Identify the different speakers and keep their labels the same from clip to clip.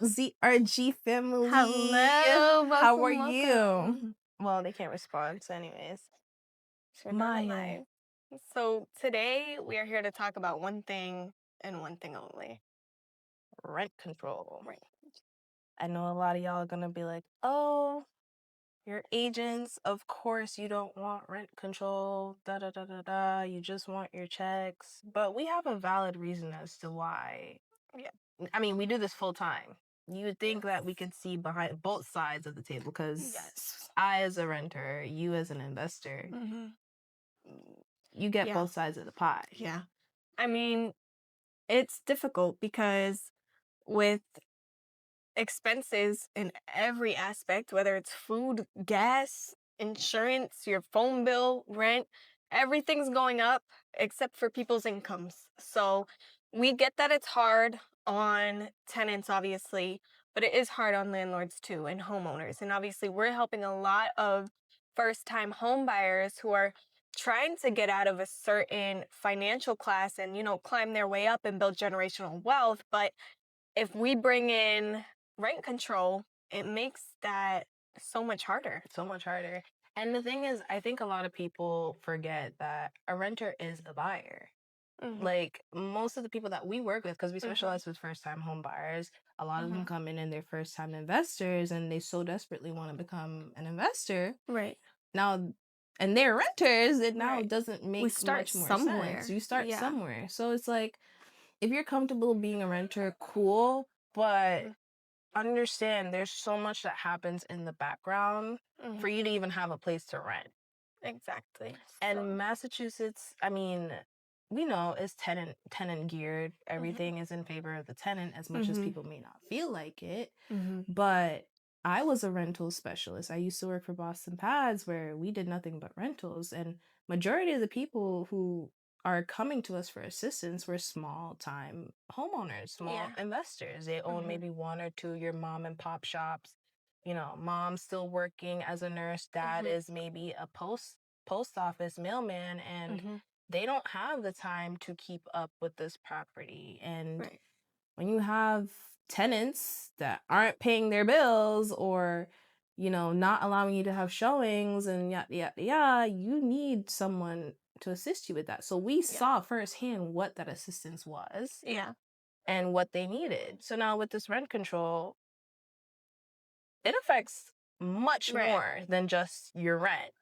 Speaker 1: ZRG family?
Speaker 2: Hello,
Speaker 1: How
Speaker 2: welcome,
Speaker 1: are you?
Speaker 2: welcome. Well, they can't respond, so anyways. Sure, not
Speaker 1: Maiyah.
Speaker 2: live. So today we are here to talk about one thing and one thing only.
Speaker 1: Rent control.
Speaker 2: Right.
Speaker 1: I know a lot of y'all are gonna be like, oh, you're agents. Of course you don't want rent control. Da da da da da. You just want your checks. But we have a valid reason as to why.
Speaker 2: Yeah.
Speaker 1: I mean, we do this full time. You would think that we could see behind both sides of the table because
Speaker 2: Yes.
Speaker 1: I, as a renter, you, as an investor,
Speaker 2: Mm-hmm.
Speaker 1: you get
Speaker 2: Yeah.
Speaker 1: both sides of the pie.
Speaker 2: Yeah. I mean, it's difficult because with expenses in every aspect, whether it's food, gas, insurance, your phone bill, rent, everything's going up except for people's incomes. So we get that it's hard on tenants, obviously, but it is hard on landlords too and homeowners. And obviously, we're helping a lot of first time home buyers who are trying to get out of a certain financial class and, climb their way up and build generational wealth. But if we bring in rent control, it makes that so much harder.
Speaker 1: So much harder. And the thing is, I think a lot of people forget that a renter is a buyer.
Speaker 2: Mm-hmm.
Speaker 1: Like most of the people that we work with, because we
Speaker 2: Mhm.
Speaker 1: specialize with first time home buyers, a lot of them
Speaker 2: Mhm.
Speaker 1: come in and they're first time investors and they so desperately want to become an investor.
Speaker 2: Right.
Speaker 1: Now, and they're renters, it now
Speaker 2: Right.
Speaker 1: doesn't make
Speaker 2: start
Speaker 1: much more
Speaker 2: somewhere.
Speaker 1: sense. You start
Speaker 2: Yeah.
Speaker 1: somewhere. So it's like, if you're comfortable being a renter, cool, but
Speaker 2: Mhm.
Speaker 1: understand there's so much that happens in the background for
Speaker 2: Mhm.
Speaker 1: you to even have a place to rent.
Speaker 2: Exactly.
Speaker 1: And Massachusetts, I mean, we know is tenant geared.
Speaker 2: Mhm.
Speaker 1: Everything is in favor of the tenant as much as
Speaker 2: Mhm.
Speaker 1: people may not feel like it.
Speaker 2: Mhm.
Speaker 1: But I was a rental specialist. I used to work for Boston Pads where we did nothing but rentals, and majority of the people who are coming to us for assistance were small time homeowners, small
Speaker 2: Yeah.
Speaker 1: investors. They own
Speaker 2: Mhm.
Speaker 1: maybe one or two your mom and pop shops. You know, mom still working as a nurse, dad
Speaker 2: Mhm.
Speaker 1: is maybe a post office mailman, and
Speaker 2: Mhm.
Speaker 1: they don't have the time to keep up with this property. And
Speaker 2: Right.
Speaker 1: when you have tenants that aren't paying their bills or not allowing you to have showings and yada yada yada, you need someone to assist you with that. So we
Speaker 2: Yeah.
Speaker 1: saw firsthand what that assistance was
Speaker 2: Yeah.
Speaker 1: and what they needed. So now with this rent control, it affects much
Speaker 2: Right.
Speaker 1: more than just your rent.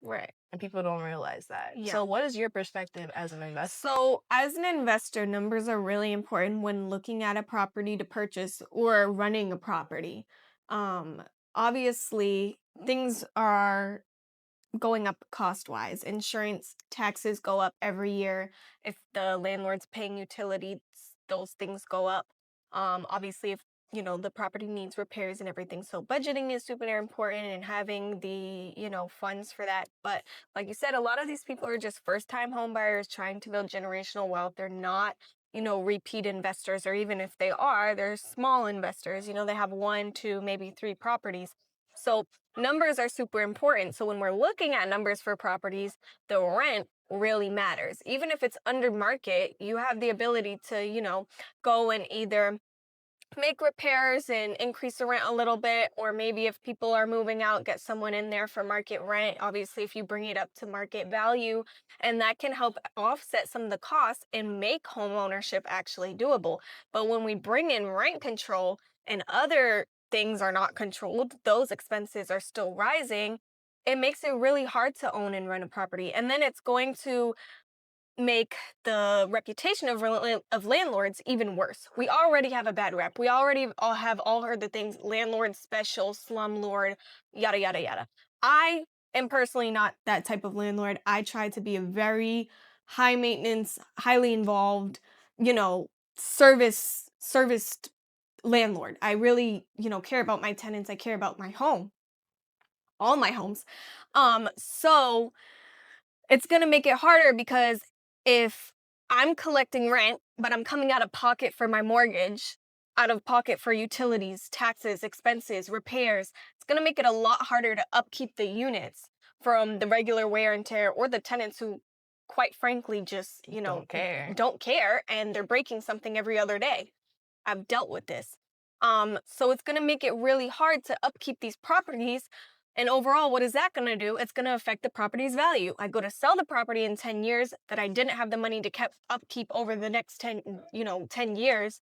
Speaker 2: Right.
Speaker 1: And people don't realize that.
Speaker 2: Yeah.
Speaker 1: So what is your perspective as an investor?
Speaker 2: So, as an investor, numbers are really important when looking at a property to purchase or running a property. Um, Obviously, things are going up cost wise. Insurance taxes go up every year. If the landlord's paying utilities, those things go up. Obviously, if the property needs repairs and everything. So budgeting is super important and having the, funds for that. But like you said, a lot of these people are just first time home buyers trying to build generational wealth. They're not, repeat investors, or even if they are, they're small investors. They have 1, 2, maybe 3 properties. So numbers are super important. So when we're looking at numbers for properties, the rent really matters. Even if it's under market, you have the ability to, go and either make repairs and increase the rent a little bit, or maybe if people are moving out, get someone in there for market rent. Obviously, if you bring it up to market value, and that can help offset some of the costs and make home ownership actually doable. But when we bring in rent control and other things are not controlled, those expenses are still rising. It makes it really hard to own and rent a property. And then it's going to make the reputation of landlords even worse. We already have a bad rep. We already all heard the things landlord special, slumlord, yada yada yada. I am personally not that type of landlord. I try to be a very high maintenance, highly involved, serviced landlord. I really, care about my tenants. I care about my home, all my homes. So it's going to make it harder because if I'm collecting rent, but I'm coming out of pocket for my mortgage, out of pocket for utilities, taxes, expenses, repairs, it's going to make it a lot harder to upkeep the units from the regular wear and tear, or the tenants who, quite frankly, just,
Speaker 1: Don't care.
Speaker 2: don't care, and they're breaking something every other day. I've dealt with this. So it's going to make it really hard to upkeep these properties. And overall, what is that going to do? It's going to affect the property's value. I go to sell the property in 10 years that I didn't have the money to keep upkeep over the next 10 years.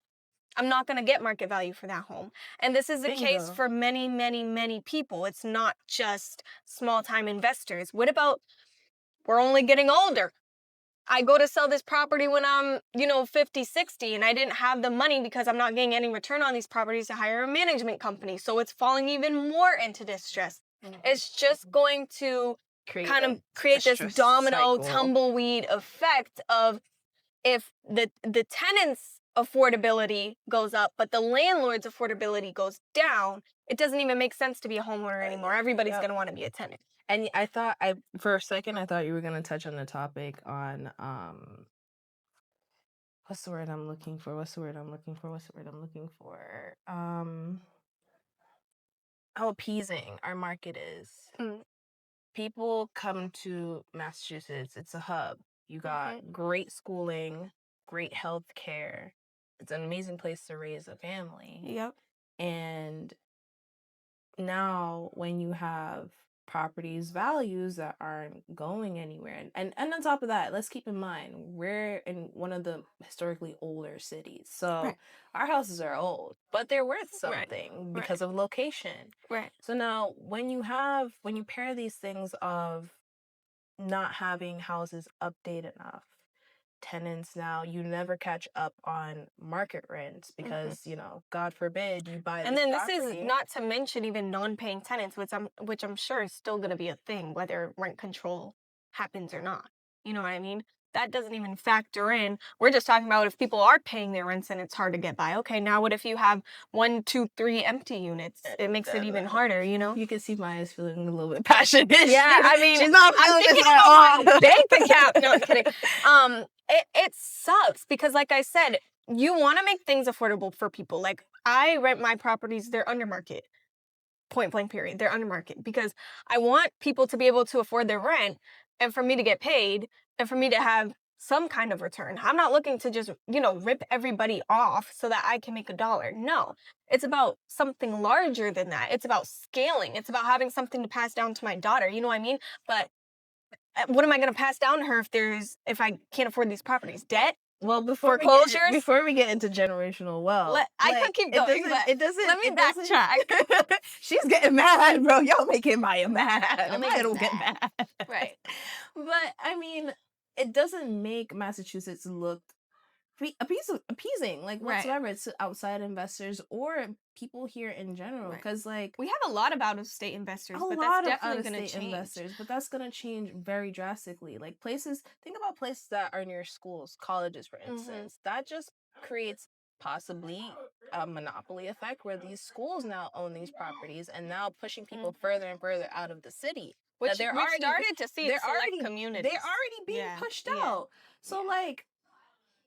Speaker 2: I'm not going to get market value for that home. And this is the case
Speaker 1: Bingo.
Speaker 2: for many, many, many people. It's not just small time investors. What about we're only getting older? I go to sell this property when I'm, 50, 60, and I didn't have the money because I'm not getting any return on these properties to hire a management company. So it's falling even more into distress. It's just going to kind of create this domino tumbleweed effect of if the tenants' affordability goes up, but the landlord's affordability goes down, it doesn't even make sense to be a homeowner anymore. Everybody's going to want to be a tenant.
Speaker 1: And for a second, I thought you were going to touch on the topic on, what's the word I'm looking for? How appeasing our market is. People come to Massachusetts. It's a hub. You got great schooling, great health care. It's an amazing place to raise a family.
Speaker 2: Yep.
Speaker 1: And now when you have properties values that aren't going anywhere, and on top of that, let's keep in mind we're in one of the historically older cities, so our houses are old, but they're worth something because of location. So now when you pair these things of not having houses updated enough, tenants now, you never catch up on market rents because God forbid you buy
Speaker 2: and
Speaker 1: this
Speaker 2: then
Speaker 1: property.
Speaker 2: This is not to mention even non-paying tenants, which I'm sure is still going to be a thing whether rent control happens or not. You know what I mean? That doesn't even factor in. We're just talking about if people are paying their rents and it's hard to get by. Okay, now what if you have 1, 2, 3 empty units? It makes it even harder,
Speaker 1: You can see Maya's feeling a little bit passionate.
Speaker 2: Yeah, I mean,
Speaker 1: she's not feeling this at all.
Speaker 2: Bank account. No, I'm kidding. It sucks because, like I said, you want to make things affordable for people. Like, I rent my properties, they're under market. Point blank period. They're under market because I want people to be able to afford their rent and for me to get paid and for me to have some kind of return. I'm not looking to just, rip everybody off so that I can make $1. No, it's about something larger than that. It's about scaling. It's about having something to pass down to my daughter. You know what I mean? But what am I going to pass down to her if I can't afford these properties? Debt?
Speaker 1: Well,
Speaker 2: foreclosures?
Speaker 1: Before we get into generational wealth,
Speaker 2: I could keep going.
Speaker 1: It doesn't.
Speaker 2: Let me backtrack.
Speaker 1: She's getting mad, bro. Y'all making Maya mad.
Speaker 2: Maya
Speaker 1: don't get mad.
Speaker 2: Right.
Speaker 1: But I mean, it doesn't make Massachusetts look appeasing, like whatsoever. It's outside investors or people here in general, because like
Speaker 2: we have a lot of out-of-state investors, but that's definitely going to change.
Speaker 1: Investors, but that's going to change very drastically. Like think about places that are near schools, colleges, for instance. That just creates possibly a monopoly effect where these schools now own these properties and now pushing people further and further out of the city.
Speaker 2: Which we started to see in select communities.
Speaker 1: They're already being pushed out. So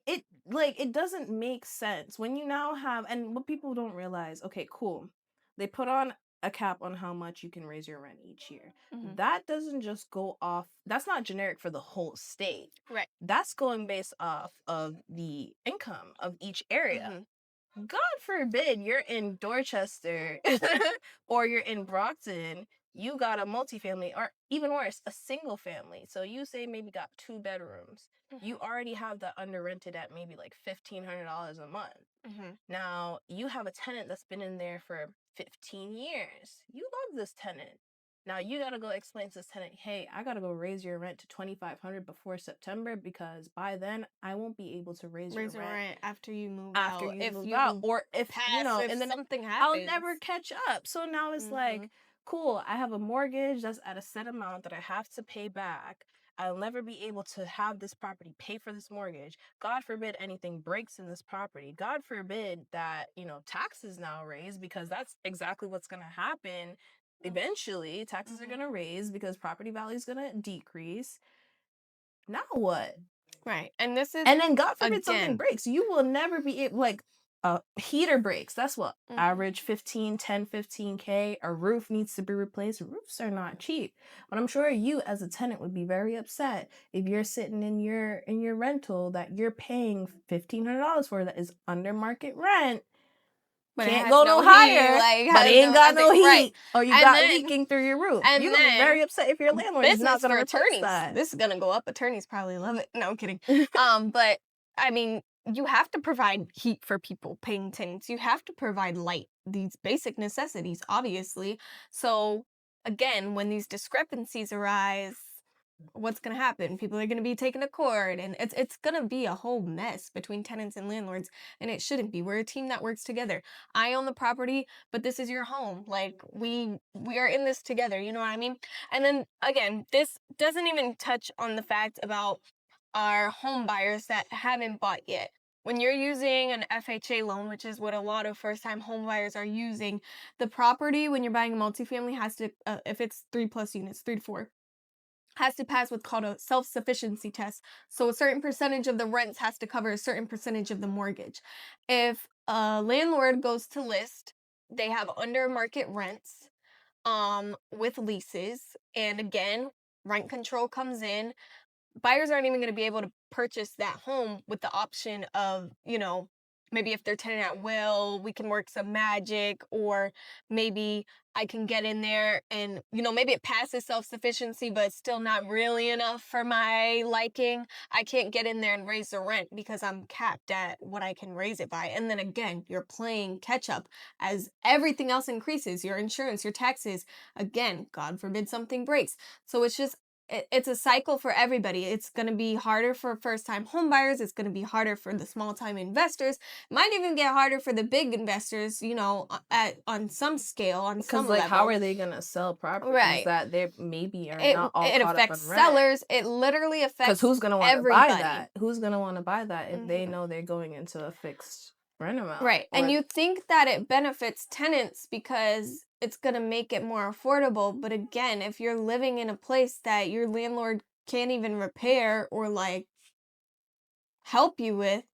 Speaker 1: it doesn't make sense when you now have, and what people don't realize, okay, cool, they put on a cap on how much you can raise your rent each year. That doesn't just go off, that's not generic for the whole state.
Speaker 2: Right.
Speaker 1: That's going based off of the income of each area. God forbid you're in Dorchester or you're in Brockton, you got a multifamily, or even worse, a single family. So you say maybe got 2 bedrooms. You already have that under rented at maybe like $1,500 a month. Now you have a tenant that's been in there for 15 years. You love this tenant. Now you gotta go explain to this tenant, hey, I gotta go raise your rent to $2,500 before September because by then I won't be able to raise your rent
Speaker 2: after you move out.
Speaker 1: Or if and then
Speaker 2: something happens,
Speaker 1: I'll never catch up. So now it's like, cool, I have a mortgage that's at a set amount that I have to pay back. I'll never be able to have this property pay for this mortgage. God forbid anything breaks in this property. God forbid that, taxes now raise, because that's exactly what's going to happen. Eventually, taxes are going to raise because property value is going to decrease. Now what?
Speaker 2: Right. And
Speaker 1: then God forbid something breaks. You will never be able, like, a heater breaks. That's what average 15K. A roof needs to be replaced. Roofs are not cheap. But I'm sure you as a tenant would be very upset if you're sitting in your rental that you're paying $1,500 for that is under market rent.
Speaker 2: But
Speaker 1: can't go no higher, but it ain't got no heat,
Speaker 2: right.
Speaker 1: or you got leaking through your roof. You're going to be very upset if your landlord is not going to replace that.
Speaker 2: This is going to go up. Attorneys probably love it. No, I'm kidding. But, I mean, you have to provide heat for people paying tenants. You have to provide light, these basic necessities, obviously. So, again, when these discrepancies arise, what's going to happen? People are going to be taken to court, and it's going to be a whole mess between tenants and landlords, and it shouldn't be. We're a team that works together. I own the property, but this is your home. Like, we are in this together, you know what I mean? And then, again, this doesn't even touch on the fact about our home buyers that haven't bought yet. When you're using an FHA loan, which is what a lot of first-time home buyers are using, the property, when you're buying a multifamily, has to, if it's 3+ units, 3 to 4, has to pass what's called a self-sufficiency test. So a certain percentage of the rents has to cover a certain percentage of the mortgage. If a landlord goes to list, they have under market rents with leases. And again, rent control comes in. Buyers aren't even going to be able to purchase that home with the option of, maybe if they're tenant at will, we can work some magic, or maybe I can get in there and, maybe it passes self-sufficiency, but it's still not really enough for my liking. I can't get in there and raise the rent because I'm capped at what I can raise it by. And then again, you're playing catch up as everything else increases, your insurance, your taxes. Again, God forbid something breaks. So it's a cycle for everybody. It's going to be harder for first-time home buyers. It's going to be harder for the small-time investors. It might even get harder for the big investors, on some scale, on some level.
Speaker 1: Because, how are they going to sell properties that they maybe are not all
Speaker 2: it
Speaker 1: caught
Speaker 2: affects
Speaker 1: up on rent?
Speaker 2: sellers. It literally affects
Speaker 1: Because who's going to want to buy that? Who's going to want to buy that if they
Speaker 2: Mm-hmm.
Speaker 1: know they're going into a fixed rent amount?
Speaker 2: Right. And you think that it benefits tenants because it's going to make it more affordable. But again, if you're living in a place that your landlord can't even repair or help you with,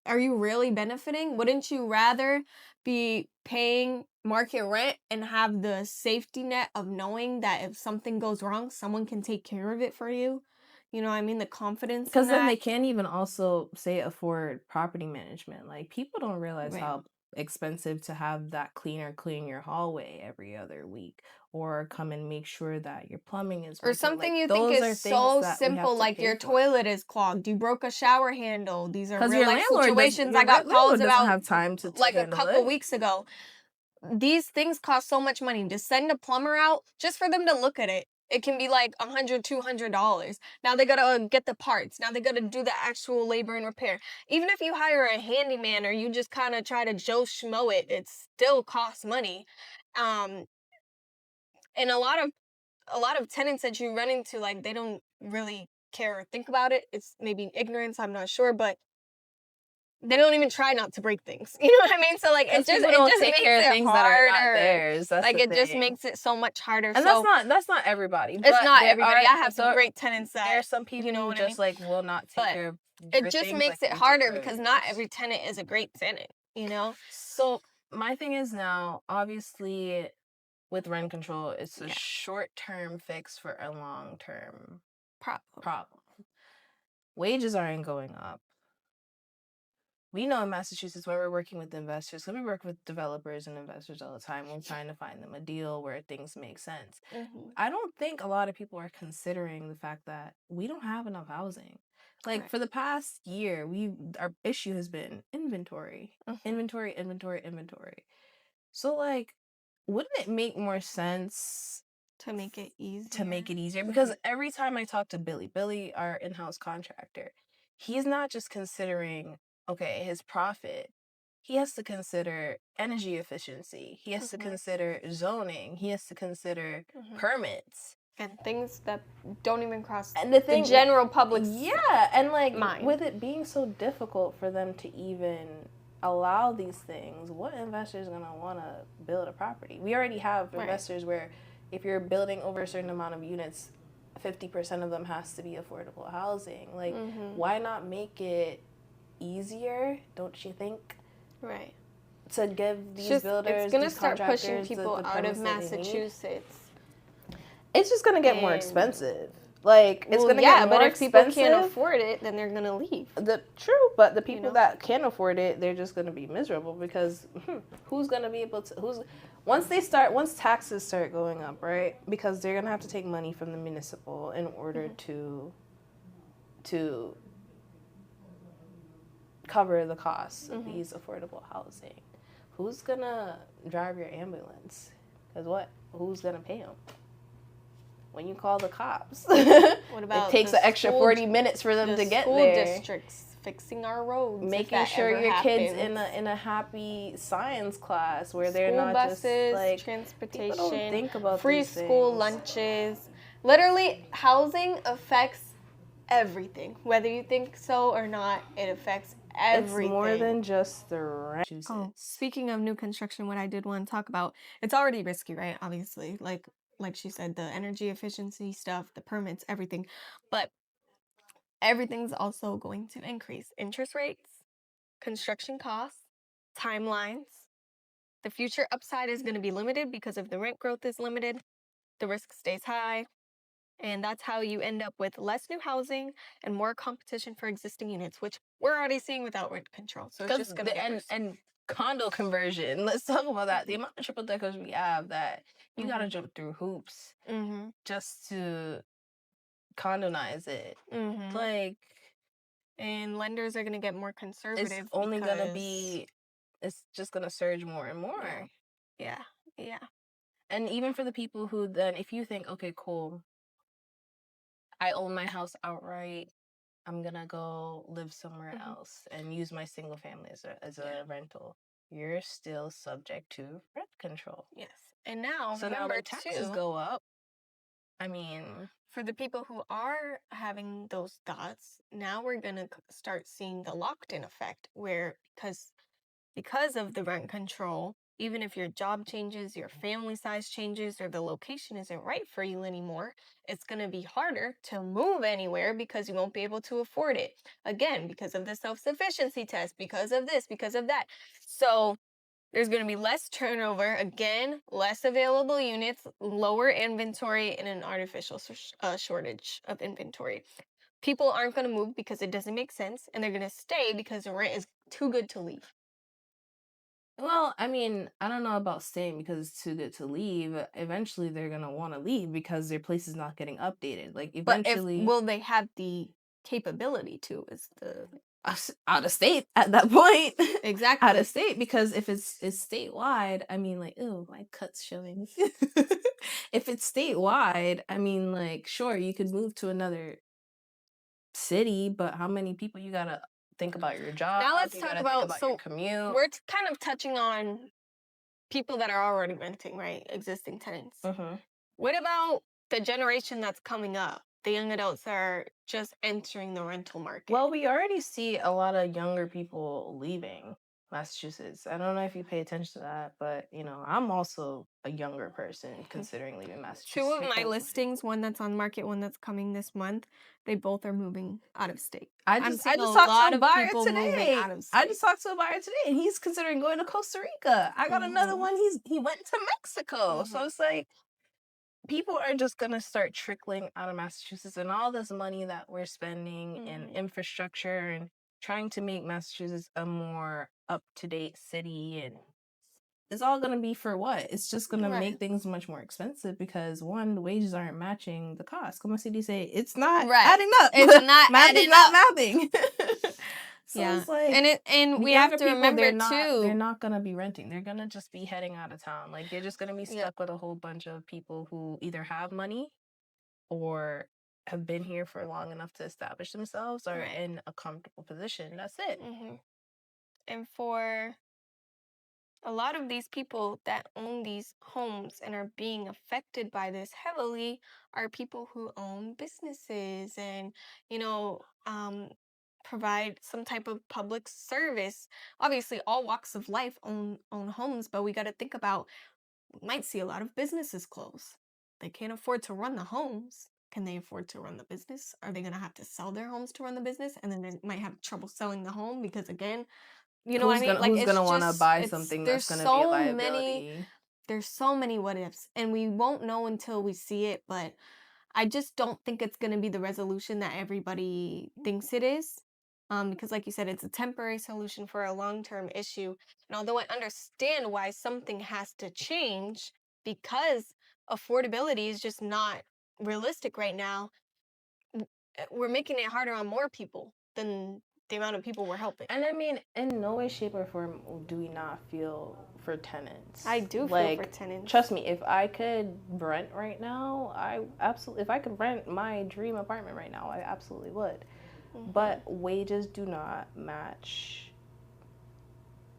Speaker 2: are you really benefiting? Wouldn't you rather be paying market rent and have the safety net of knowing that if something goes wrong, someone can take care of it for you? You know what I mean? The confidence.
Speaker 1: Because then they can't even also afford property management. Like, people don't realize how expensive to have that cleaner clean your hallway every other week, or come and make sure that your plumbing is working.
Speaker 2: Or something you think is so simple, like your toilet is clogged, you broke a shower handle. These are real life situations I got calls about
Speaker 1: have time to
Speaker 2: like a couple weeks ago. These things cost so much money. To send a plumber out, just for them to look at it, it can be like $100, $200. Now they gotta get the parts. Now they gotta do the actual labor and repair. Even if you hire a handyman or you just kind of try to Joe Schmo it still costs money. And a lot of tenants that you run into, they don't really care or think about it. It's maybe ignorance, I'm not sure, but they don't even try not to break things. You know what I mean? So it just makes it things harder. That are not theirs. That's it just makes it so much harder.
Speaker 1: And that's not everybody.
Speaker 2: It's not everybody. I have some great tenants that
Speaker 1: there are some people who just will not take care of.
Speaker 2: It just makes it harder because not every tenant is a great tenant.
Speaker 1: So my thing is now, obviously, with rent control, it's a short-term fix for a long-term problem. Wages aren't going up. We know in Massachusetts, when we're working with investors, because we work with developers and investors all the time, we're trying to find them a deal where things make sense.
Speaker 2: Mm-hmm.
Speaker 1: I don't think a lot of people are considering the fact that we don't have enough housing. For the past year, our issue has been inventory.
Speaker 2: Mm-hmm.
Speaker 1: Inventory. So, wouldn't it make more sense
Speaker 2: to make it easier?
Speaker 1: Because every time I talk to Billy, our in-house contractor, he's not just considering his profit. He has to consider energy efficiency. He has to consider zoning. He has to consider permits.
Speaker 2: And things that don't even cross the general public's
Speaker 1: mind. With it being so difficult for them to even allow these things, what investor is going to want to build a property? We already have investors where if you're building over a certain amount of units, 50% of them has to be affordable housing. Why not make it easier, don't you think?
Speaker 2: Right.
Speaker 1: To give these builders,
Speaker 2: it's going to start pushing people out of Massachusetts.
Speaker 1: It's just going to get more expensive. Like, it's gonna get more
Speaker 2: but if
Speaker 1: expensive.
Speaker 2: people can't afford it, then they're gonna leave.
Speaker 1: True, but the people that can afford it, they're just gonna be miserable because who's gonna be able to? Once taxes start going up, right? Because they're gonna have to take money from the municipal in order to cover the costs of these affordable housing. Who's gonna drive your ambulance? Because who's gonna pay them? When you call the cops,
Speaker 2: what about
Speaker 1: it takes an extra 40 minutes for them to get there.
Speaker 2: School districts fixing our roads,
Speaker 1: making sure your kids in a happy science class where they're
Speaker 2: school
Speaker 1: not
Speaker 2: buses,
Speaker 1: just like
Speaker 2: transportation,
Speaker 1: people don't think about
Speaker 2: free
Speaker 1: these
Speaker 2: school
Speaker 1: things.
Speaker 2: lunches. Literally, housing affects everything. Whether you think so or not, it affects everything.
Speaker 1: It's more than just the rent.
Speaker 2: Oh, speaking of new construction, what I did want to talk about, it's already risky, right? Obviously, like she said, the energy efficiency stuff, the permits, everything. But everything's also going to increase. Interest rates, construction costs, timelines. The future upside is going to be limited because if the rent growth is limited, the risk stays high. And that's how you end up with less new housing and more competition for existing units, which we're already seeing without rent control. So it's just going to get worse.
Speaker 1: And condo conversion. Let's talk about that. The amount of triple deckers we have that you gotta jump through hoops just to condonize it. Like,
Speaker 2: and lenders are gonna get more conservative.
Speaker 1: It's only gonna be. It's just gonna surge more and more.
Speaker 2: Yeah.
Speaker 1: And even for the people who then, if you think, okay, cool, I own my house outright, I'm gonna go live somewhere else and use my single family as a rental. You're still subject to rent control.
Speaker 2: Yes. And now,
Speaker 1: so now when taxes go up, I mean,
Speaker 2: for the people who are having those thoughts, now we're gonna start seeing the locked-in effect, where because of the rent control, even if your job changes, your family size changes, or the location isn't right for you anymore, it's going to be harder to move anywhere because you won't be able to afford it. Again, because of the self-sufficiency test, because of this, because of that. So there's going to be less turnover, again, less available units, lower inventory, and an artificial shortage of inventory. People aren't going to move because it doesn't make sense, and they're going to stay because the rent is too good to leave.
Speaker 1: Well, I mean, I don't know about staying because it's too good to leave. Eventually, they're gonna want to leave because their place is not getting updated. Like, eventually,
Speaker 2: will they have the capability to? Is the
Speaker 1: out of state at that point?
Speaker 2: Exactly.
Speaker 1: Out of state, because if it's statewide, I mean, like, ew, my cut's showing. If it's statewide, I mean, like, sure, you could move to another city, but how many people you gotta think about your job?
Speaker 2: Now let's talk about
Speaker 1: your commute.
Speaker 2: We're kind of touching on people that are already renting, right? Existing tenants. What about the generation that's coming up? The young adults that are just entering the rental market.
Speaker 1: Well, we already see a lot of younger people leaving Massachusetts. I don't know if you pay attention to that, but I'm also a younger person considering leaving Massachusetts.
Speaker 2: Two of my listings, one that's on market, one that's coming this month, they both are moving out of state.
Speaker 1: I just talked to a buyer today. I just talked to a buyer today, and he's considering going to Costa Rica. I got another one. He went to Mexico. So it's like, people are just going to start trickling out of Massachusetts, and all this money that we're spending in infrastructure and trying to make Massachusetts a more up-to-date city, and it's all going to be for what? It's just going to make things much more expensive because, one, the wages aren't matching the cost. Como si dice, it's not adding up.
Speaker 2: It's not
Speaker 1: adding up. Mathing. So it's like,
Speaker 2: and we have to remember
Speaker 1: they're not gonna be renting. They're gonna just be heading out of town. Like, they're just gonna be stuck with a whole bunch of people who either have money or have been here for long enough to establish themselves or in a comfortable position. That's it.
Speaker 2: And for a lot of these people that own these homes and are being affected by this heavily are people who own businesses and, provide some type of public service. Obviously, all walks of life own homes, but we got to think about, we might see a lot of businesses close. They can't afford to run the homes. Can they afford to run the business? Are they going to have to sell their homes to run the business? And then they might have trouble selling the home because, again, what I mean?
Speaker 1: Who's gonna want to buy something that's gonna be a liability?
Speaker 2: There's so many what ifs, and we won't know until we see it. But I just don't think it's going to be the resolution that everybody thinks it is. Because like you said, it's a temporary solution for a long-term issue. And although I understand why something has to change because affordability is just not realistic right now, we're making it harder on more people than the amount of people we're helping.
Speaker 1: And I mean, in no way, shape, or form do we not feel for tenants.
Speaker 2: I do feel for tenants.
Speaker 1: Trust me, if I could rent right now, if I could rent my dream apartment right now, I absolutely would. Mm-hmm. But wages do not match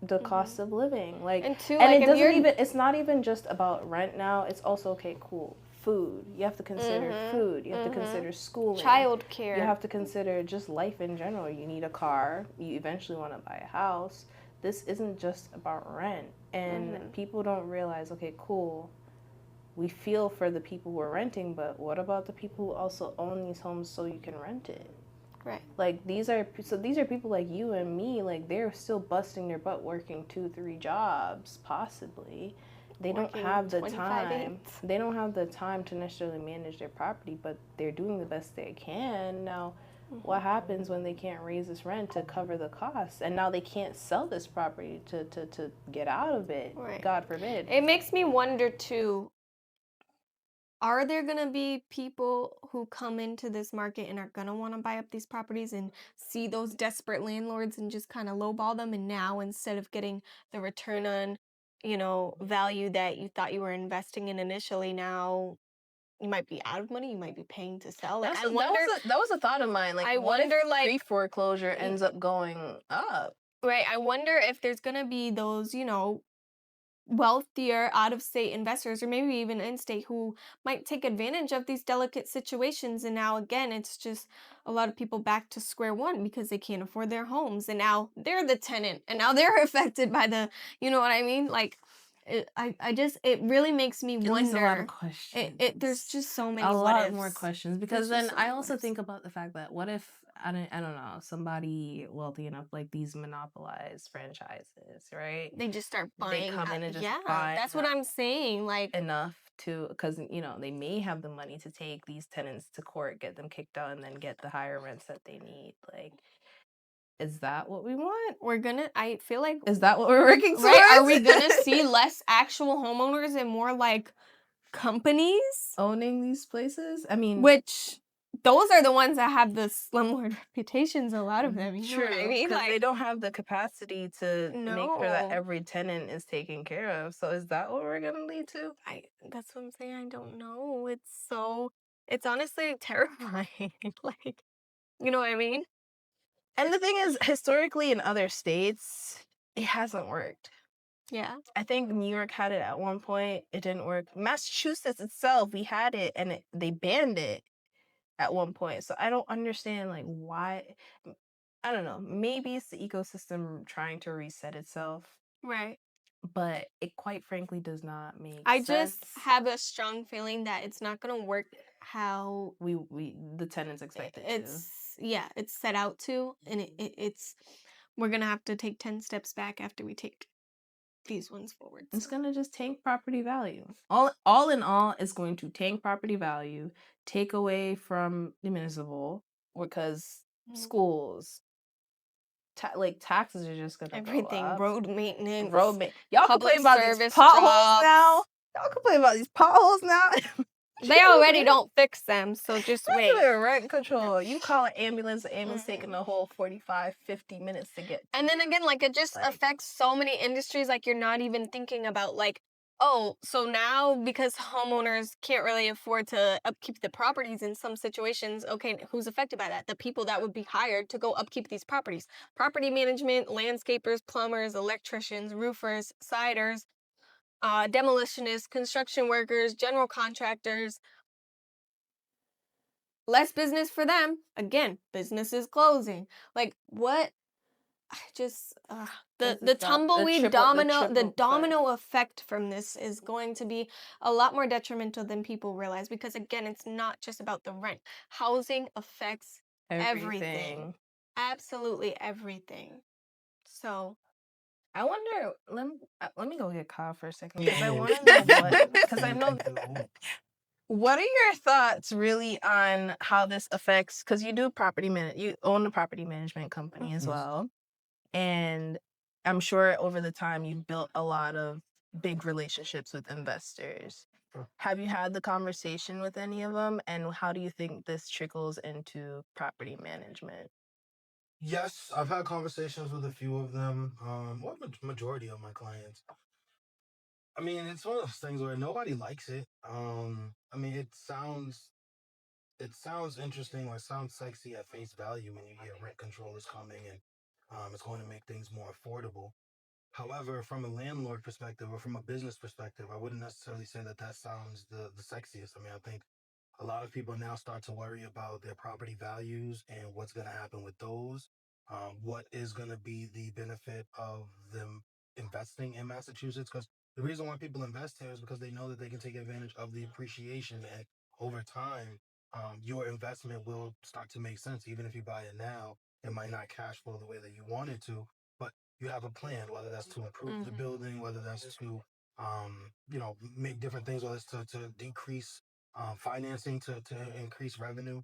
Speaker 1: the cost of living. It's not even just about rent now. It's also, okay, cool. Food. You have to consider food. You have to consider schooling.
Speaker 2: Childcare.
Speaker 1: You have to consider just life in general. You need a car. You eventually want to buy a house. This isn't just about rent. And people don't realize, okay, cool. We feel for the people who are renting, but what about the people who also own these homes so you can rent it?
Speaker 2: Right.
Speaker 1: Like, these are people like you and me. Like, they're still busting their butt working 2-3 jobs, possibly. They don't have the time. They don't have the time to necessarily manage their property, but they're doing the best they can. Now, what happens when they can't raise this rent to cover the costs? And now they can't sell this property to get out of it. Right. God forbid.
Speaker 2: It makes me wonder, too, are there going to be people who come into this market and are going to want to buy up these properties and see those desperate landlords and just kind of lowball them? And now, instead of getting the return on, value that you thought you were investing in initially, now you might be out of money. You might be paying to sell.
Speaker 1: That was a thought of mine. Like, I wonder, pre-foreclosure ends up going up?
Speaker 2: Right. I wonder if there's going to be those, wealthier out-of-state investors, or maybe even in-state, who might take advantage of these delicate situations. And now, again, it's just a lot of people back to square one because they can't afford their homes. And now they're the tenant. And now they're affected by the, you know what I mean? Like, it really makes me wonder.
Speaker 1: There's a lot of questions.
Speaker 2: There's just so many.
Speaker 1: A lot more questions, because then I also think about the fact that, what if, I don't know, somebody wealthy enough, like these monopolized franchises, right?
Speaker 2: They just start buying.
Speaker 1: They come in and just
Speaker 2: buy. That's what I'm saying. Like,
Speaker 1: enough to, because they may have the money to take these tenants to court, get them kicked out, and then get the higher rents that they need. Like, is that what we want?
Speaker 2: I feel like,
Speaker 1: is that what we're working towards?
Speaker 2: Right? Are we gonna see less actual homeowners and more like companies
Speaker 1: owning these places? I mean,
Speaker 2: which those are the ones that have the slumlord reputations. A lot of them. You know what I mean?
Speaker 1: Like, they don't have the capacity to make sure that every tenant is taken care of. So is that what we're gonna lead to?
Speaker 2: That's what I'm saying. I don't know. It's honestly terrifying. Like, you know what I mean?
Speaker 1: And the thing is, historically in other states, it hasn't worked.
Speaker 2: Yeah.
Speaker 1: I think New York had it at one point. It didn't work. Massachusetts itself, we had it, and they banned it at one point. So I don't understand, like, why. I don't know. Maybe it's the ecosystem trying to reset itself.
Speaker 2: Right.
Speaker 1: But it, quite frankly, does not make sense.
Speaker 2: I just have a strong feeling that it's not going to work how
Speaker 1: the tenants expect it to.
Speaker 2: It's set out to, and we're going to have to take 10 steps back after we take these ones forward. So.
Speaker 1: It's going to just tank property value. All in all, it's going to tank property value, take away from the municipal, because schools, taxes are just going to
Speaker 2: everything,
Speaker 1: go up.
Speaker 2: Road maintenance.
Speaker 1: Y'all complain about these potholes now? Y'all complain about these potholes now?
Speaker 2: They already don't fix them, so just wait.
Speaker 1: Rent control. You call an ambulance taking a whole 45, 50 minutes to get.
Speaker 2: And then again, like, it just affects so many industries, like, you're not even thinking about, like, oh, so now because homeowners can't really afford to upkeep the properties in some situations, okay, who's affected by that? The people that would be hired to go upkeep these properties. Property management, landscapers, plumbers, electricians, roofers, siders, demolitionists, construction workers, general contractors. Less business for them. Again, business is closing. Like, what? I just the tumbleweed domino effect from this is going to be a lot more detrimental than people realize, because again, it's not just about the rent. Housing affects everything. Absolutely everything. So
Speaker 1: I wonder, let me go get Kyle for a second, because I want to know what, because I know What are your thoughts really on how this affects, because you do you own a property management company as
Speaker 3: Mhm.
Speaker 1: well. And I'm sure over the time you've built a lot of big relationships with investors.
Speaker 3: Sure.
Speaker 1: Have you had the conversation with any of them? And how do you think this trickles into property management?
Speaker 3: Yes, I've had conversations with a few of them, or majority of my clients. I mean, it's one of those things where nobody likes it. I mean, it sounds interesting or it sounds sexy at face value when you hear rent control is coming and it's going to make things more affordable. However, from a landlord perspective or from a business perspective, I wouldn't necessarily say that that sounds the sexiest. I mean, I think a lot of people now start to worry about their property values and what's going to happen with those. What is going to be the benefit of them investing in Massachusetts? Because the reason why people invest here is because they know that they can take advantage of the appreciation, and over time, your investment will start to make sense. Even if you buy it now, it might not cash flow the way that you want it to, but you have a plan, whether that's to improve the building, whether that's to make different things, whether it's to decrease financing to increase revenue.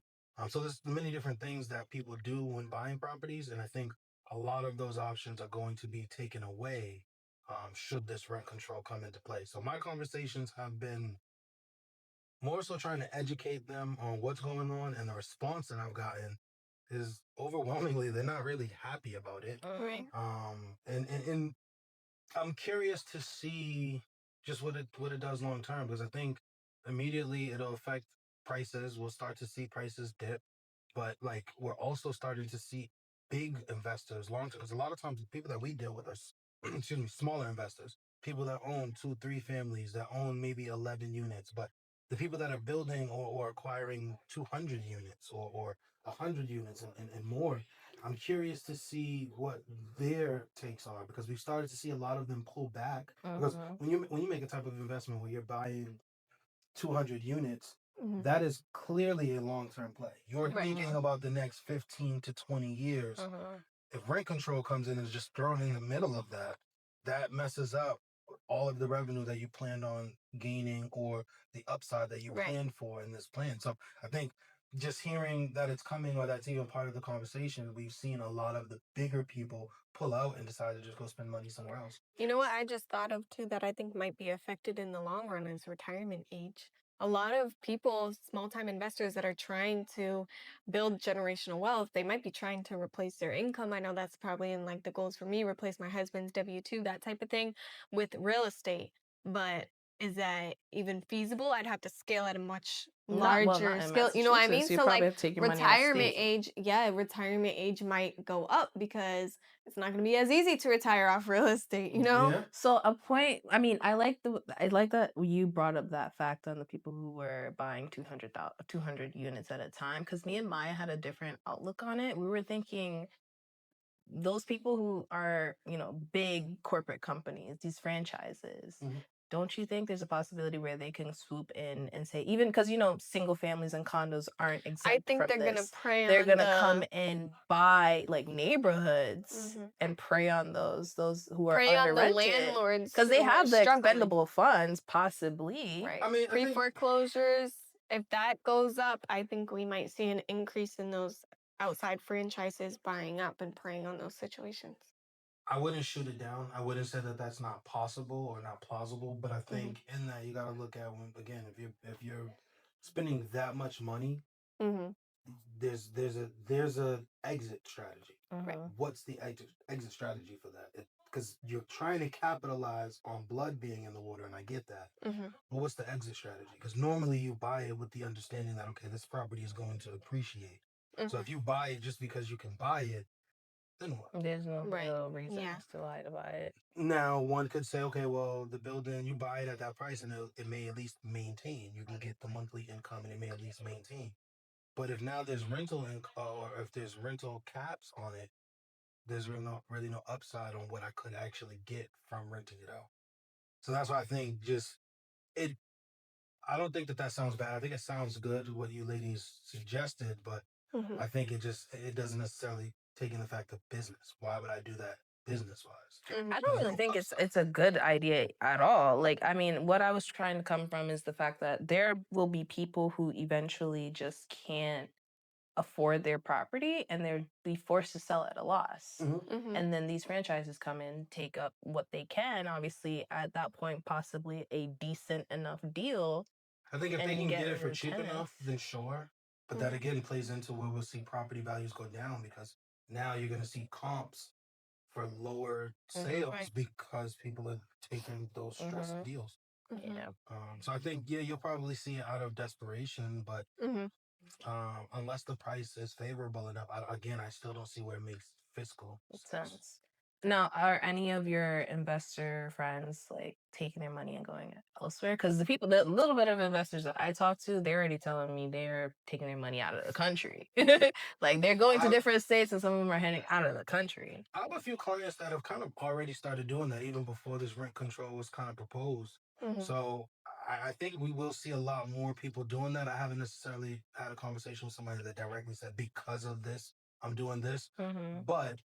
Speaker 3: So there's many different things that people do when buying properties, and I think a lot of those options are going to be taken away should this rent control come into play. So my conversations have been more so trying to educate them on what's going on, and the response that I've gotten is overwhelmingly they're not really happy about it.
Speaker 2: Right.
Speaker 3: And I'm curious to see just what it does long term, because I think immediately it'll affect prices. We'll start to see prices dip, but like we're also starting to see big investors long term. Because a lot of times the people that we deal with are excuse me, smaller investors, people that own two, three families that own maybe 11 units, but the people that are building or acquiring 200 units or 100 units and more, I'm curious to see what their takes are, because we've started to see a lot of them pull back. Because when you make a type of investment where you're buying 200 units,
Speaker 2: Mhm.
Speaker 3: that is clearly a long-term play. You're
Speaker 2: Right.
Speaker 3: thinking about the next 15 to 20 years. If rent control comes in and is just thrown in the middle of that, that messes up all of the revenue that you planned on gaining or the upside that you
Speaker 2: Right.
Speaker 3: planned for in this plan. So I think just hearing that it's coming or that's even part of the conversation, we've seen a lot of the bigger people pull out and decide to just go spend money somewhere else.
Speaker 2: You know what I just thought of too that I think might be affected in the long run is retirement age. A lot of people, small time investors that are trying to build generational wealth, they might be trying to replace their income. I know that's probably in like the goals for me, replace my husband's W-2, that type of thing with real estate. But is that even feasible? I'd have to scale at a much larger
Speaker 1: Not in
Speaker 2: scale. You know what I mean?
Speaker 1: Massachusetts. You
Speaker 2: So
Speaker 1: probably
Speaker 2: like
Speaker 1: have to take your money out of
Speaker 2: retirement
Speaker 1: state.
Speaker 2: age, yeah, retirement age might go up because it's not going to be as easy to retire off real estate, you know?
Speaker 3: Yeah.
Speaker 1: So a point, I mean, I like that you brought up that fact on the people who were buying 200 units at a time, because me and Maya had a different outlook on it. We were thinking those people who are, big corporate companies, these franchises,
Speaker 3: Mhm.
Speaker 1: don't you think there's a possibility where they can swoop in and say, even because, single families and condos aren't
Speaker 2: I
Speaker 1: exempt
Speaker 2: think
Speaker 1: from
Speaker 2: they're going to
Speaker 1: this,
Speaker 2: prey
Speaker 1: they're
Speaker 2: on
Speaker 1: going to come
Speaker 2: the
Speaker 1: and buy like neighborhoods
Speaker 2: Mhm.
Speaker 1: and prey on those who are
Speaker 2: prey on
Speaker 1: under
Speaker 2: the
Speaker 1: rented,
Speaker 2: landlords
Speaker 1: because they
Speaker 2: who are
Speaker 1: have the
Speaker 2: struggling.
Speaker 1: expendable funds, possibly.
Speaker 2: Right.
Speaker 3: I mean, I
Speaker 2: Pre
Speaker 3: think
Speaker 2: foreclosures, if that goes up, I think we might see an increase in those outside franchises buying up and preying on those situations.
Speaker 3: I wouldn't shoot it down. I wouldn't say that that's not possible or not plausible, but I think in that you got to look at when again, if you're spending that much money,
Speaker 2: Mm-hmm.
Speaker 3: there's a exit strategy.
Speaker 2: Right.
Speaker 3: What's the exit strategy for that? Because you're trying to capitalize on blood being in the water, and I get that.
Speaker 2: Mm-hmm.
Speaker 3: But what's the exit strategy? Because normally you buy it with the understanding that okay, this property is going to appreciate. So if you buy it just because you can buy it, then what?
Speaker 1: There's no
Speaker 2: Right.
Speaker 1: real reason
Speaker 2: Yeah.
Speaker 1: to lie to buy it.
Speaker 3: Now, one could say, okay, well, the building, you buy it at that price and it may at least maintain. You can get the monthly income and it may at least maintain. But if now there's rental income or if there's rental caps on it, there's really no upside on what I could actually get from renting it out. So that's why I think just it, I don't think that that sounds bad. I think it sounds good what you ladies suggested, but
Speaker 2: Mm-hmm.
Speaker 3: I think it doesn't necessarily take in the fact of business. Why would I do that? business wise.
Speaker 1: I don't really think it's a good idea at all. Like, I mean, what I was trying to come from is the fact that there will be people who eventually just can't afford their property and they'll be forced to sell at a loss.
Speaker 2: Mhm.
Speaker 1: And then these franchises come in, take up what they can. Obviously, at that point, possibly a decent enough deal.
Speaker 3: I think if
Speaker 1: And
Speaker 3: they
Speaker 1: you
Speaker 3: can
Speaker 1: get
Speaker 3: get it
Speaker 1: rid
Speaker 3: for
Speaker 1: of the
Speaker 3: cheap
Speaker 1: tenants.
Speaker 3: enough, then sure. But that again plays into where we'll see property values go down, because now you're going to see comps for lower sales because people are taking those stress deals.
Speaker 1: Yeah.
Speaker 3: So I think, yeah, you'll probably see it out of desperation, but unless the price is favorable enough, I still don't see where it makes fiscal sense.
Speaker 1: Now, are any of your investor friends like taking their money and going elsewhere? Because the little bit of investors that I talk to, they're already telling me they're taking their money out of the country. Like they're going to different states, and some of them are heading out of the country.
Speaker 3: I have a few clients that have kind of already started doing that even before this rent control was kind of proposed. So I think we will see a lot more people doing that. I haven't necessarily had a conversation with somebody that directly said, because of this, I'm doing this. But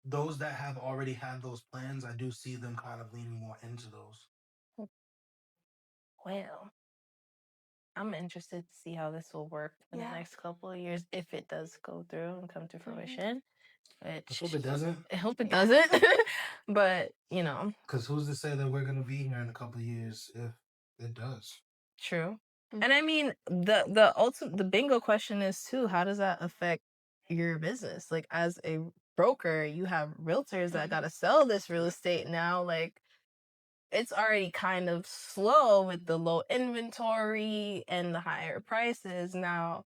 Speaker 3: those that have already had those plans, I do see them kind of leaning more into those.
Speaker 1: Well, I'm interested to see how this will work in the next couple of years if it does go through and come to fruition.
Speaker 3: I hope it doesn't.
Speaker 1: I hope it doesn't. But, you know.
Speaker 3: Because who's to say that we're going to be here in a couple of years if it does?
Speaker 1: True. And I mean, the bingo question is too, how does that affect your business? Like, as a broker, you have realtors that got to sell this real estate now. Like, it's already kind of slow with the low inventory and the higher prices. Now,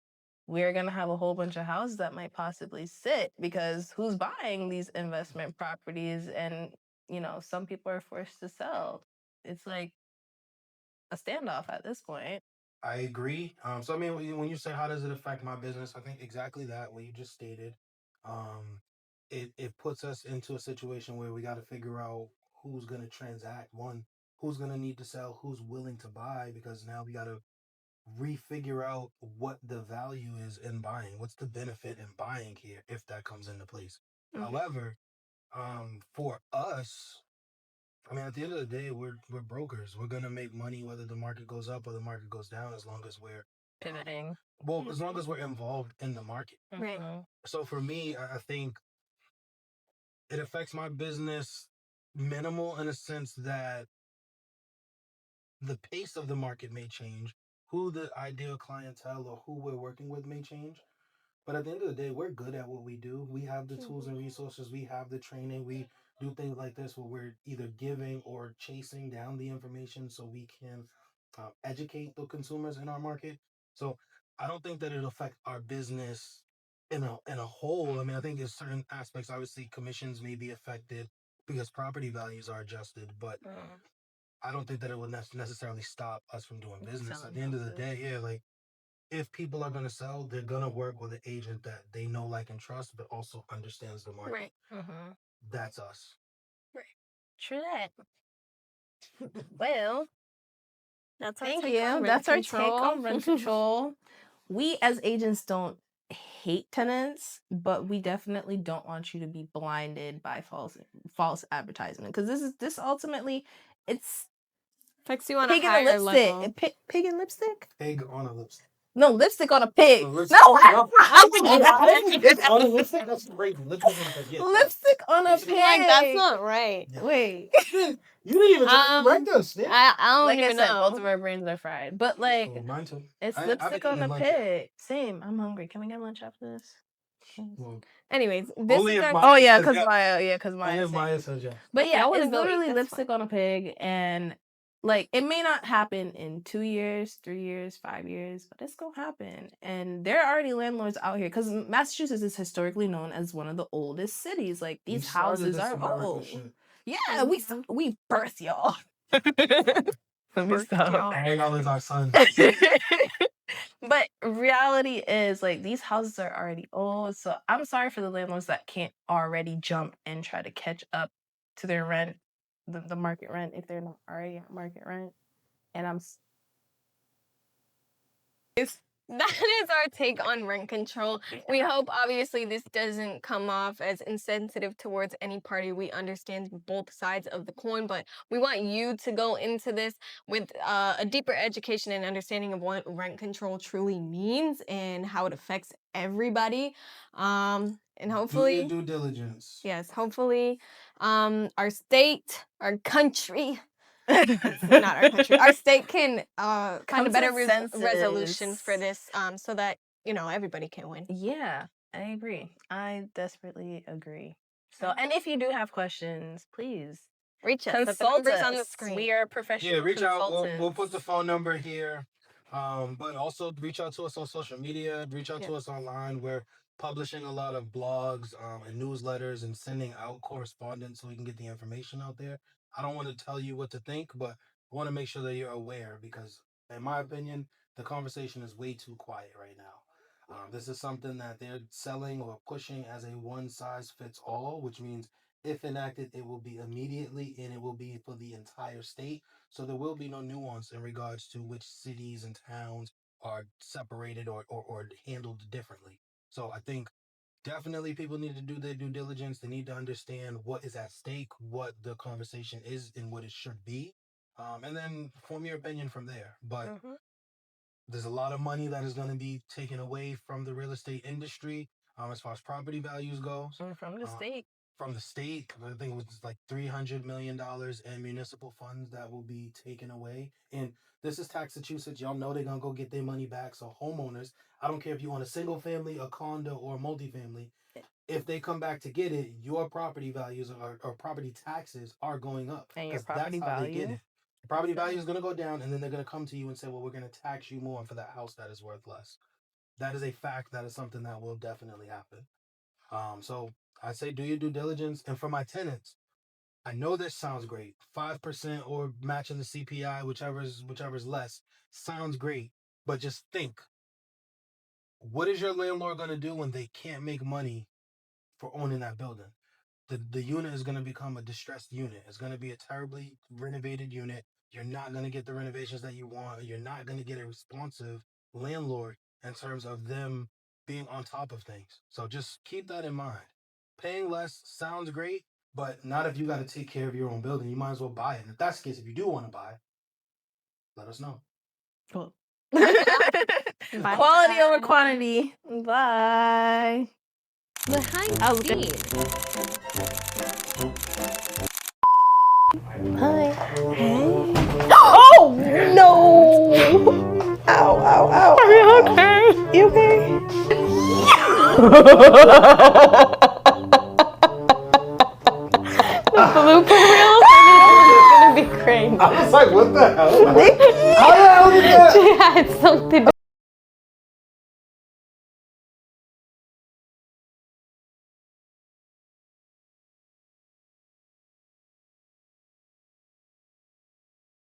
Speaker 1: we're going to have a whole bunch of houses that might possibly sit because who's buying these investment properties? And, you know, some people are forced to sell. It's like a standoff at this point.
Speaker 3: I agree. So I mean, when you say how does it affect my business, I think exactly that what you just stated. It puts us into a situation where we got to figure out who's going to transact. One, who's going to need to sell, who's willing to buy, because now we got to refigure out what the value is in buying. What's the benefit in buying here if that comes into place? However, for us, I mean, at the end of the day, we're brokers. We're gonna make money whether the market goes up or the market goes down, as long as we're
Speaker 1: Pivoting.
Speaker 3: well, as long as we're involved in the market.
Speaker 2: Right.
Speaker 3: So for me, I think it affects my business minimal in a sense that the pace of the market may change, who the ideal clientele or who we're working with may change. But at the end of the day, we're good at what we do. We have the tools and resources. We have the training. We do things like this where we're either giving or chasing down the information so we can educate the consumers in our market. So I don't think that it'll affect our business in a whole. I mean, I think in certain aspects, obviously, commissions may be affected because property values are adjusted, but I don't think that it will necessarily stop us from doing business. At the end of the day, yeah, like, if people are going to sell, they're going to work with an agent that they know, like, and trust, but also understands the market.
Speaker 2: Right.
Speaker 3: That's us.
Speaker 2: Right.
Speaker 1: True that. Well,
Speaker 2: That's our
Speaker 1: thank
Speaker 2: take
Speaker 1: you.
Speaker 2: on
Speaker 1: That's
Speaker 2: rent
Speaker 1: our take on rent control. We as agents don't hate tenants, but we definitely don't want you to be blinded by false advertisement, because this ultimately it's
Speaker 2: affects you on a
Speaker 1: pig in a
Speaker 2: higher level.
Speaker 1: lipstick. Pig in lipstick?
Speaker 3: Pig on a lipstick.
Speaker 1: No, lipstick on a pig.
Speaker 3: No,
Speaker 1: No,
Speaker 3: lipstick- On a lipstick, that's great. Lipstick on a pig. Yeah.
Speaker 1: lipstick on a pig.
Speaker 2: Like, that's not right.
Speaker 3: Yeah.
Speaker 1: Wait.
Speaker 3: You didn't even correct us. Yeah.
Speaker 2: I don't
Speaker 1: Like I
Speaker 2: even
Speaker 1: said,
Speaker 2: know.
Speaker 1: both of our brains are fried. But like,
Speaker 3: Oh, mine too.
Speaker 1: it's
Speaker 3: I've
Speaker 1: lipstick
Speaker 3: been
Speaker 1: on a
Speaker 3: eating lunch yet.
Speaker 1: pig. Same. I'm hungry. Can we get lunch after this?
Speaker 3: Well,
Speaker 2: Anyways, this
Speaker 3: only
Speaker 2: is
Speaker 3: if
Speaker 2: our...
Speaker 3: Maya
Speaker 1: Oh yeah,
Speaker 3: says
Speaker 1: because
Speaker 3: yes.
Speaker 1: Maya,
Speaker 3: Only if
Speaker 1: saying-
Speaker 3: Maya says yes.
Speaker 1: But yeah,
Speaker 2: Y'all wanna
Speaker 1: it's
Speaker 2: go eat,
Speaker 1: literally
Speaker 2: that's
Speaker 1: lipstick on a pig, and like it may not happen in 2 years, 3 years, 5 years, but it's gonna happen. And there are already landlords out here because Massachusetts is historically known as one of the oldest cities. Like these houses are old.
Speaker 3: Shit.
Speaker 1: Yeah, we birthed y'all. Let me stop.
Speaker 3: Hang on with our son.
Speaker 1: But reality is, like, these houses are already old. So I'm sorry for the landlords that can't already jump and try to catch up to their rent, the market rent, if they're not already at market rent. And
Speaker 2: that is our take on rent control. We hope, obviously, this doesn't come off as insensitive towards any party. We understand both sides of the coin, but we want you to go into this with a deeper education and understanding of what rent control truly means and how it affects everybody. And hopefully,
Speaker 3: do your due diligence.
Speaker 2: Yes, hopefully, our state, our country. It's not our country. Our state can find a better resolution for this, so that everybody can win.
Speaker 1: Yeah, I agree. I desperately agree. So, and if you do have questions, please
Speaker 2: reach us.
Speaker 1: Consult us.
Speaker 2: On the screen.
Speaker 1: We are professional.
Speaker 3: Yeah, reach
Speaker 1: consultants.
Speaker 3: out. We'll put the phone number here. But also reach out to us on social media. Reach out to us online. We're publishing a lot of blogs and newsletters and sending out correspondence so we can get the information out there. I don't want to tell you what to think, but I want to make sure that you're aware because, in my opinion, the conversation is way too quiet right now. This is something that they're selling or pushing as a one-size-fits-all, which means if enacted, it will be immediately and it will be for the entire state. So there will be no nuance in regards to which cities and towns are separated or handled differently. So I think definitely people need to do their due diligence. They need to understand what is at stake, what the conversation is, and what it should be. And then form your opinion from there. But there's a lot of money that is going to be taken away from the real estate industry as far as property values go.
Speaker 1: From the state.
Speaker 3: From the state, I think it was like $300 million in municipal funds that will be taken away. And this is Massachusetts. Y'all know they're going to go get their money back. So homeowners, I don't care if you own a single family, a condo, or a multifamily. If they come back to get it, your property values or property taxes are going up.
Speaker 1: And your property value?
Speaker 3: The property value is going to go down, and then they're going to come to you and say, well, we're going to tax you more for that house that is worth less. That is a fact. That is something that will definitely happen. So I say do your due diligence. And for my tenants, I know this sounds great. 5% or matching the CPI, whichever's less, sounds great. But just think, what is your landlord going to do when they can't make money for owning that building? The unit is going to become a distressed unit. It's going to be a terribly renovated unit. You're not going to get the renovations that you want. You're not going to get a responsive landlord in terms of them being on top of things. So just keep that in mind. Paying less sounds great, but not if you got to take care of your own building. You might as well buy it. And if that's the case, if you do want to buy, let us know.
Speaker 1: Cool. Quality over quantity. Bye.
Speaker 2: Behind the scenes.
Speaker 1: Hi. Hey. Oh no! Ow! Ow! Ow! Are you okay? You okay?
Speaker 2: The blooper reel is gonna be great.
Speaker 3: I was like, what the hell? How the hell did that?
Speaker 2: She had something to